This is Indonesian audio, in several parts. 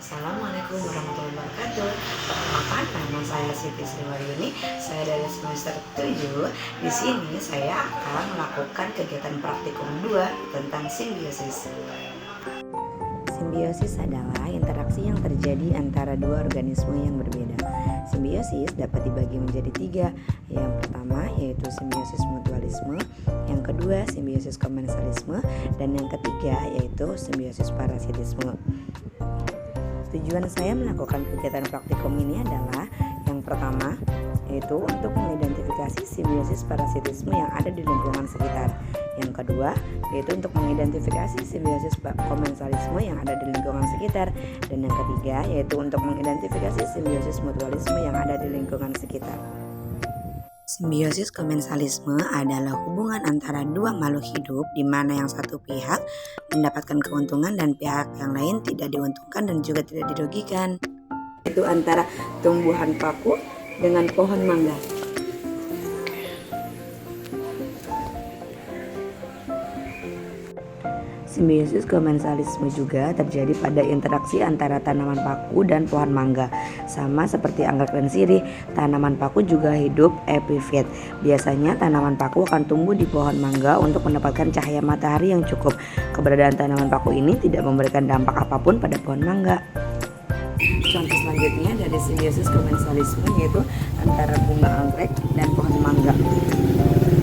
Assalamualaikum warahmatullahi wabarakatuh. Perkenalkan, nama saya Siti Sriwahyuni. Saya dari semester 7. Di sini saya akan melakukan kegiatan praktikum 2 tentang simbiosis. Simbiosis adalah interaksi yang terjadi antara dua organisme yang berbeda. Simbiosis dapat dibagi menjadi 3. Yang pertama yaitu simbiosis mutualisme, yang kedua simbiosis komensalisme, dan yang ketiga yaitu simbiosis parasitisme. Tujuan saya melakukan kegiatan praktikum ini adalah yang pertama yaitu untuk mengidentifikasi simbiosis parasitisme yang ada di lingkungan sekitar. Yang kedua yaitu untuk mengidentifikasi simbiosis komensalisme yang ada di lingkungan sekitar. Dan yang ketiga yaitu untuk mengidentifikasi simbiosis mutualisme yang ada di lingkungan sekitar. Simbiosis komensalisme adalah hubungan antara dua makhluk hidup di mana yang satu pihak mendapatkan keuntungan dan pihak yang lain tidak diuntungkan dan juga tidak dirugikan. Itu antara tumbuhan paku dengan pohon mangga. Simbiosis komensalisme juga terjadi pada interaksi antara tanaman paku dan pohon mangga. Sama seperti anggrek dan sirih, tanaman paku juga hidup epifit. Biasanya tanaman paku akan tumbuh di pohon mangga untuk mendapatkan cahaya matahari yang cukup. Keberadaan tanaman paku ini tidak memberikan dampak apapun pada pohon mangga. Contoh selanjutnya dari simbiosis komensalisme yaitu antara bunga anggrek dan pohon mangga,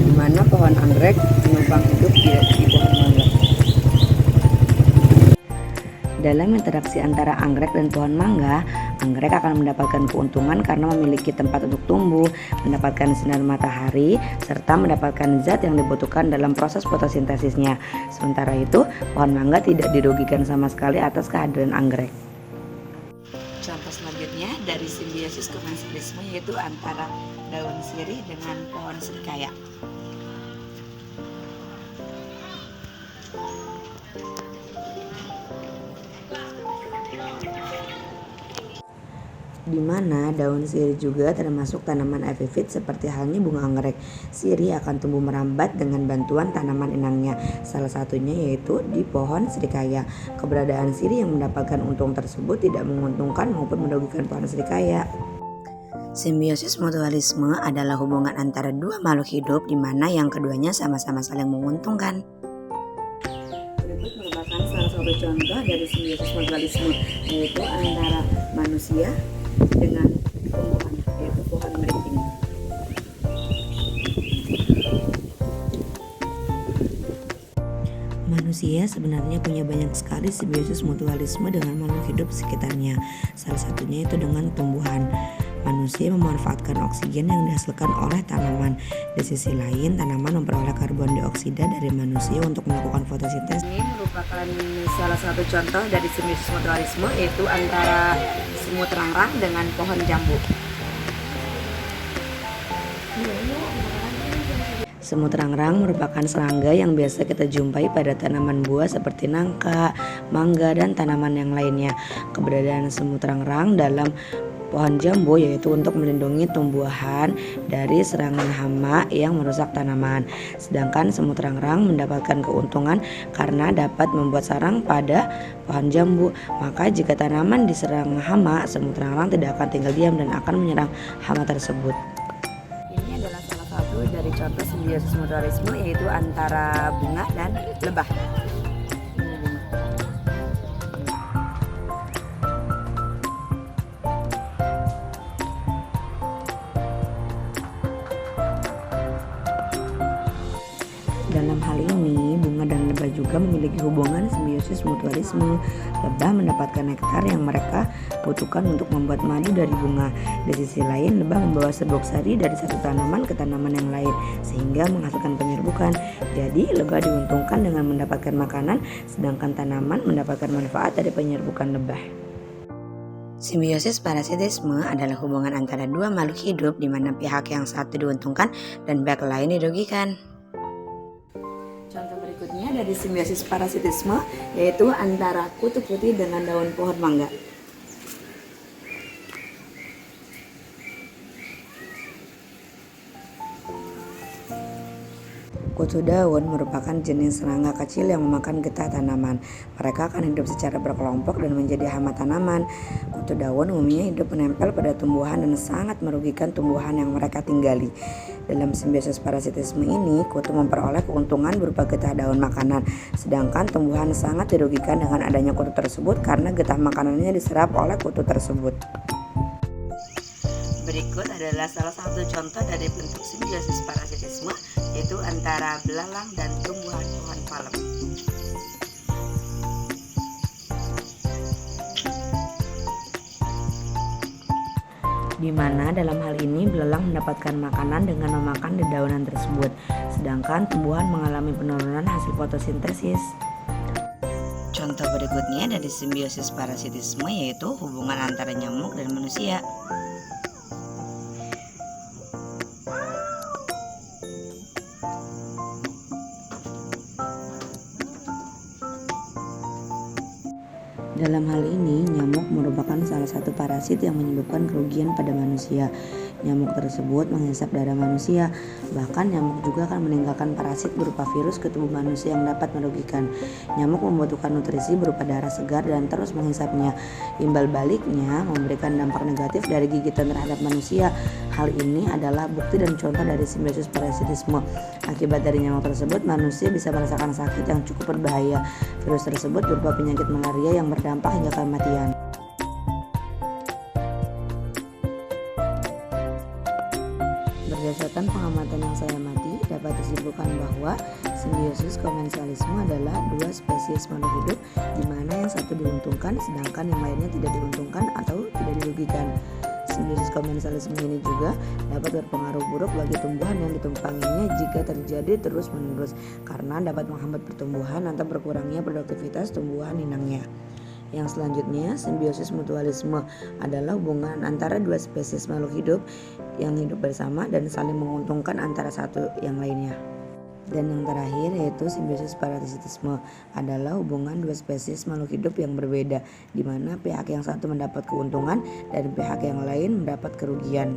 di mana pohon anggrek menumpang hidup di pohon mangga. Dalam interaksi antara anggrek dan pohon mangga, anggrek akan mendapatkan keuntungan karena memiliki tempat untuk tumbuh, mendapatkan sinar matahari, serta mendapatkan zat yang dibutuhkan dalam proses fotosintesisnya. Sementara itu, pohon mangga tidak dirugikan sama sekali atas kehadiran anggrek. Contoh selanjutnya dari simbiosis komensalisme yaitu antara daun sirih dengan pohon serikaya. Di mana daun sirih juga termasuk tanaman epifit seperti halnya bunga anggrek. Sirih akan tumbuh merambat dengan bantuan tanaman inangnya. Salah satunya yaitu di pohon serikaya. Keberadaan sirih yang mendapatkan untung tersebut tidak menguntungkan maupun merugikan pohon serikaya. Simbiosis mutualisme adalah hubungan antara dua makhluk hidup di mana yang keduanya sama-sama saling menguntungkan. Berikut merupakan salah satu contoh dari simbiosis mutualisme yaitu antara manusia dengan tumbuhan yaitu pohon belimbing. Manusia sebenarnya punya banyak sekali simbiosis mutualisme dengan makhluk hidup sekitarnya. Salah satunya itu dengan tumbuhan. Manusia memanfaatkan oksigen yang dihasilkan oleh tanaman. Di sisi lain, tanaman memperoleh karbon dioksida dari manusia untuk melakukan fotosintesis. Ini merupakan salah satu contoh dari simbiosis mutualisme yaitu antara semut rangrang dengan pohon jambu. Semut rangrang merupakan serangga yang biasa kita jumpai pada tanaman buah seperti nangka, mangga, dan tanaman yang lainnya. Keberadaan semut rangrang dalam pohon jambu yaitu untuk melindungi tumbuhan dari serangan hama yang merusak tanaman. Sedangkan semut rangrang mendapatkan keuntungan karena dapat membuat sarang pada pohon jambu. Maka jika tanaman diserang hama, semut rangrang tidak akan tinggal diam dan akan menyerang hama tersebut. Ini adalah salah satu dari contoh simbiosis mutualisme yaitu antara bunga dan lebah. Dalam hal ini, bunga dan lebah juga memiliki hubungan simbiosis mutualisme. Lebah mendapatkan nektar yang mereka butuhkan untuk membuat madu dari bunga. Di sisi lain, lebah membawa serbuk sari dari satu tanaman ke tanaman yang lain, sehingga menghasilkan penyerbukan. Jadi, lebah diuntungkan dengan mendapatkan makanan, sedangkan tanaman mendapatkan manfaat dari penyerbukan lebah. Simbiosis parasitisme adalah hubungan antara dua makhluk hidup di mana pihak yang satu diuntungkan dan pihak lain dirugikan. Contoh berikutnya dari simbiosis parasitisme yaitu antara kutu putih dengan daun pohon mangga. Kutu daun merupakan jenis serangga kecil yang memakan getah tanaman. Mereka akan hidup secara berkelompok dan menjadi hama tanaman. Kutu daun umumnya hidup menempel pada tumbuhan dan sangat merugikan tumbuhan yang mereka tinggali. Dalam simbiosis parasitisme ini, kutu memperoleh keuntungan berupa getah daun makanan, sedangkan tumbuhan sangat dirugikan dengan adanya kutu tersebut karena getah makanannya diserap oleh kutu tersebut. Berikut adalah salah satu contoh dari bentuk simbiosis parasitisme, yaitu antara belalang dan tumbuhan pohon palem. Di mana dalam hal ini belalang mendapatkan makanan dengan memakan dedaunan tersebut, sedangkan tumbuhan mengalami penurunan hasil fotosintesis. Contoh berikutnya dari simbiosis parasitisme yaitu hubungan antara nyamuk dan manusia. Dalam hal ini, nyamuk merupakan salah satu parasit yang menyebabkan kerugian pada manusia. Nyamuk tersebut menghisap darah manusia. Bahkan nyamuk juga akan meninggalkan parasit berupa virus ke tubuh manusia yang dapat merugikan. Nyamuk membutuhkan nutrisi berupa darah segar dan terus menghisapnya. Imbal baliknya memberikan dampak negatif dari gigitan terhadap manusia. Hal ini adalah bukti dan contoh dari simbiosis parasitisme. Akibat dari nyamuk tersebut, manusia bisa merasakan sakit yang cukup berbahaya. Virus tersebut berupa penyakit malaria yang berdampak hingga kematian. Berdasarkan pengamatan yang saya amati, dapat disimpulkan bahwa simbiosis komensialisme adalah dua spesies makhluk hidup di mana yang satu diuntungkan sedangkan yang lainnya tidak diuntungkan atau tidak dirugikan. Simbiosis komensialisme ini juga dapat berpengaruh buruk bagi tumbuhan yang ditumpanginya jika terjadi terus-menerus karena dapat menghambat pertumbuhan atau berkurangnya produktivitas tumbuhan inangnya. Yang selanjutnya, simbiosis mutualisme adalah hubungan antara dua spesies makhluk hidup yang hidup bersama dan saling menguntungkan antara satu yang lainnya. Dan yang terakhir yaitu simbiosis parasitisme adalah hubungan dua spesies makhluk hidup yang berbeda, di mana pihak yang satu mendapat keuntungan dan pihak yang lain mendapat kerugian.